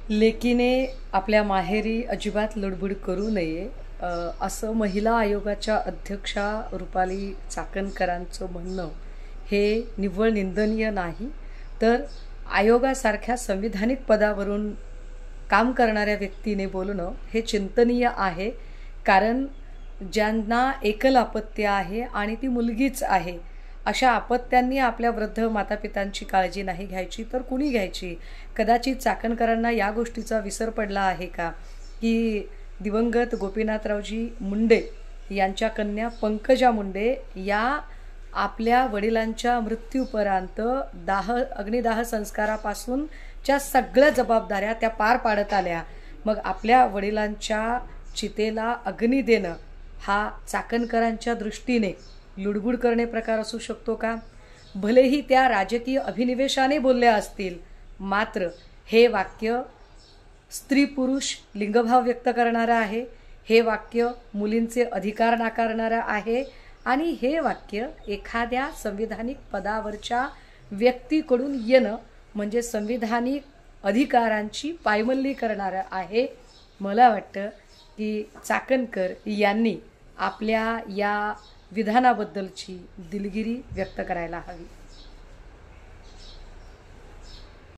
लेकीने आपल्या माहेरी अजिबात लुडबुड करू नये असं महिला आयोगाच्या अध्यक्षा रुपाली चाकणकरांचं म्हणणं हे निव्वळ निंदनीय नाही, तर आयोगासारख्या संविधानिक पदावरून काम करणाऱ्या व्यक्तीने बोलणं हे चिंतनीय आहे। कारण ज्यांना एकल अपत्य आहे आणि ती मुलगीच आहे, अशा अपत्यांनी आपल्या वृद्ध मातापितांची काळजी नाही घ्यायची तर कुणी घ्यायची। कदाचित चाकणकरांना या गोष्टीचा विसर पडला आहे का की दिवंगत गोपीनाथरावजी मुंडे यांच्या कन्या पंकजा मुंडे या आपल्या वडिलांच्या मृत्यूपर्यंत अग्निदाह संस्कारापासूनच्या सगळ्या जबाबदाऱ्या त्या पार पाडत आल्या। मग आपल्या वडिलांच्या चितेला अग्नी देणं हा चाकणकरांच्या दृष्टीने लुडबुड करणे प्रकार असू शकतो का? भलेही त्या राजकीय अभिनिवेशाने बोलल्या असतील, मात्र हे वाक्य स्त्री पुरुष लिंगभाव व्यक्त करणारं आहे, हे वाक्य मुलींचे अधिकार नाकारणारं आहे आणि हे वाक्य एखाद्या संविधानिक पदावरच्या व्यक्तीकडून येणं म्हणजे संविधानिक अधिकारांची पायमल्ली करणारं आहे। मला वाटतं की चाकणकर यांनी आपल्या या विधानाबद्दलची दिलगिरी व्यक्त करायला हवी।